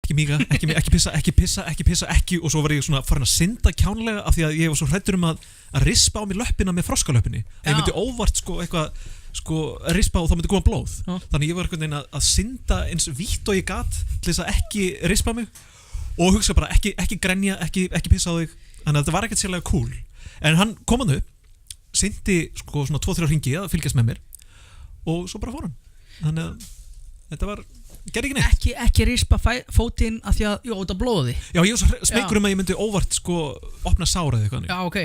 ekki míga, ekki pissa og svo var ég svona farin að synda kjánlega af því að ég var svo hræddur að rispa á mér löppina með froskalöppinni og ég myndi óvart rispa og þá myndi koma blóð. Þannig ég var einhvern veginn að synda eins vítt og ég gat til þess að ekki rispa mig og hugsa bara ekki grenja, ekki pissa á þig. Þannig að þetta var ekkert sérlega cool. En hann kom hann upp, syndi svona 2-3 hringi að fylgjast með mér og svo bara fór hann. Þannig að þetta var, gerði ekki neitt. Ekki rispa fótinn af því að, þetta blóði. Já, ég var svo smeykur að ég myndi óvart opna sára eða eitthvað. Já, ok.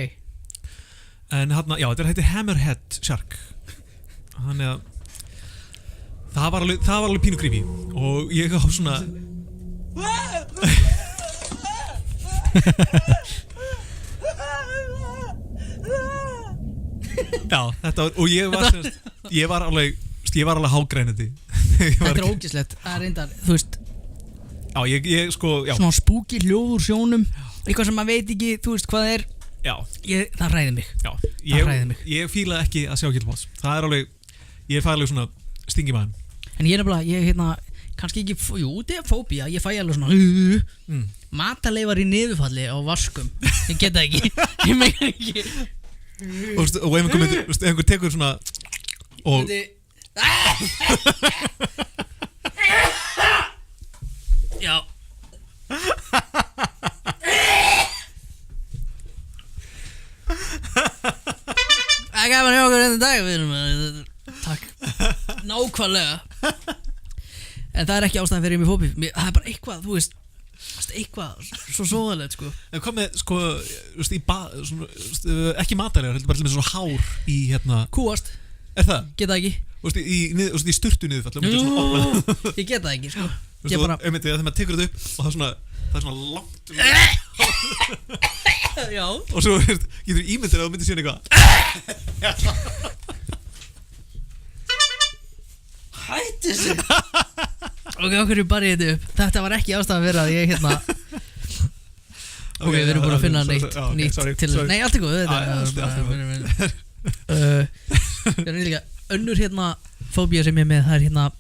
En þetta heitir Hammerhead Shark. Þannig að það var alveg pínu creepy og ég á svona Já, þetta var, og ég var alveg hágrænandi. Þetta ógeðslegt, það reyndar, þú veist. Já, ég svona spooky hljóð úr sjónum, eitthvað sem maður veit ekki, þú veist hvað það er. Já. Það hræðir mig. Já, ég fíla ekki að sjá Gylfafoss. Það er alveg, ég fæ alveg svona stingi maður. En ég kannski ekki, þetta er fóbía, ég fæ alveg svona mataleifar í niðurfalli á vaskum. Ég get það ekki, ég meina ekki. Og ef einhver tekur svona og Já. Það gaf hann hjá okkur enn dag. Takk. Nákvæmlega. En það er ekki ástæðan fyrir mig fóbíu. Það er bara eitthvað, þú veist, eitthvað svo sóðalegt En hvað með ekki matalegar, heldur bara til með svona hár í Kúast. Er það? Geta ekki. Í sturtu niðurfall. Ég get það ekki Ég bara þegar maður tekur þetta upp og það er svona langt Já. Og svo getur ímyndir að þú myndir síðan eitthvað Hætti sig. Ok, okkur er bara þetta upp. Þetta var ekki ástæðan fyrir að ég Ok, við erum búin að finna nýtt til þess. Nei, allt er góð. Ég er líka önnur fóbía sem ég er með. Það er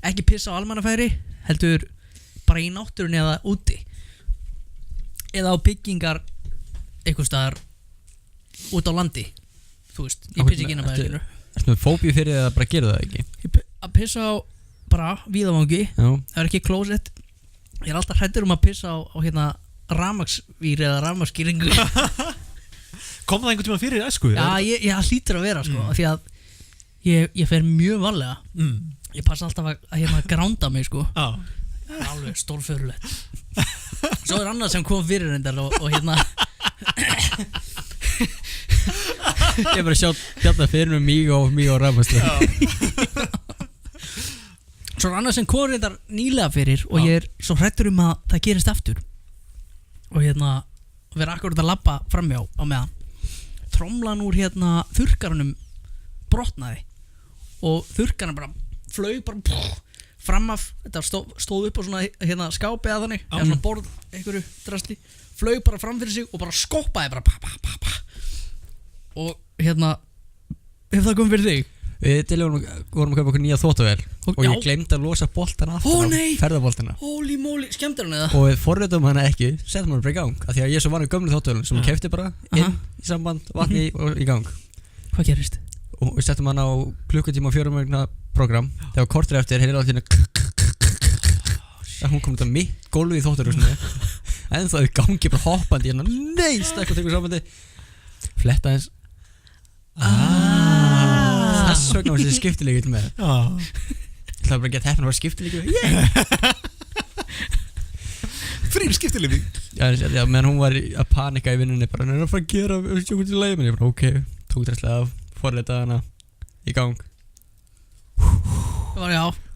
ekki pissa á almannafæri, heldur bara í náttúrunni eða úti. Eða á byggingar einhvers staðar út á landi. Þú veist, ég pissa ekki inn á bæðinu. Ertu með fóbíu fyrir að bara gera það ekki? Að pissa á bara víðavangi. Það er ekki klósett. Ég er alltaf hræddur að pissa á rafmagnsvír eða rafmagnskýringu. Kom það einhvern tímann fyrir í æsku? Já, ég hlýtur að vera því að ég fer mjög varlega. Ég passa alltaf að gránda mig alveg stórfurulegt. Svo er annað sem kom fyrir reyndar og Ég bara sjá þetta fyrir með mig og rafmagnsvír. Svo er annað sem kom reyndar nýlega fyrir og ég er svo hræddur að það gerist aftur. Og vera akkurat að labba framhjá á meðan tromlan úr þurrkaranum brotnaði og þurrkaran bara flaug bara fram af, þetta stóð upp á svona skápi eða þannig, eða svona borð einhverju drasli, flaug bara fram fyrir sig og bara skoppaði bara og ef það kom fyrir þig? Við vorum að kaupa okkur nýja þvottavél og ég glemdi að losa boltan aftur á ferðaboltana. Holy moly, skemmtir hann eða? Og við forritum hana ekki, settum hana bara í gang af því að ég er svo vanur gömlu þvottavélum sem ég keypti bara inn í samband, vatni og í gang. Hvað gerist? Og við settum hana á klukkutíma og 4 mínútna program. Þegar kortur eftir heyrði allt hún kom út af mitt gólfið í þvottarhúsinu en það í gangi bara hoppandi nei, stakk og tekur sambandi fletta eins þess vegna var þessi skiptileik með ég ætlaði bara að geta heppin að vera skiptileik frýr skiptileik já, meðan hún var að panika í vinnunni bara, hann er að fara að gera sjókvæmt í lagi, menn ég bara, ok, tók dresslega af forleitaði hana í gang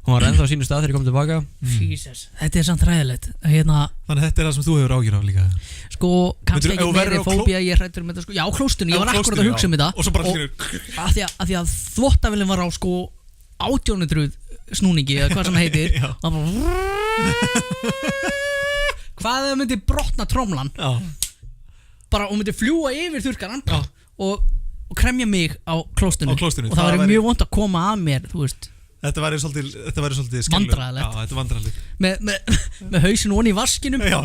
hún var ennþá á sínu stað þegar ég kom tilbaka. Jesus, þetta er samt ræðilegt. Þannig að þetta er það sem þú hefur ágjur af líka. Kannski ekki meiri fóbía, ég hræddur með þetta. Já, klóstunni, ég var akkurat að hugsa um þetta. Og svo bara af því að þvottavélin var á 1800 snúningi eða hvað sem heitir. Hvað ef það myndi brotna tromlan? Bara og myndi fljúa yfir þurrkaran og kremja mig á klóstunni. Og það var mjög vont að koma að mér, þú veist. Þetta væri svolítið skemmtilega. Vandræðalegt. Já, þetta er vandræðalegt. Með hausin onni í vaskinum Já,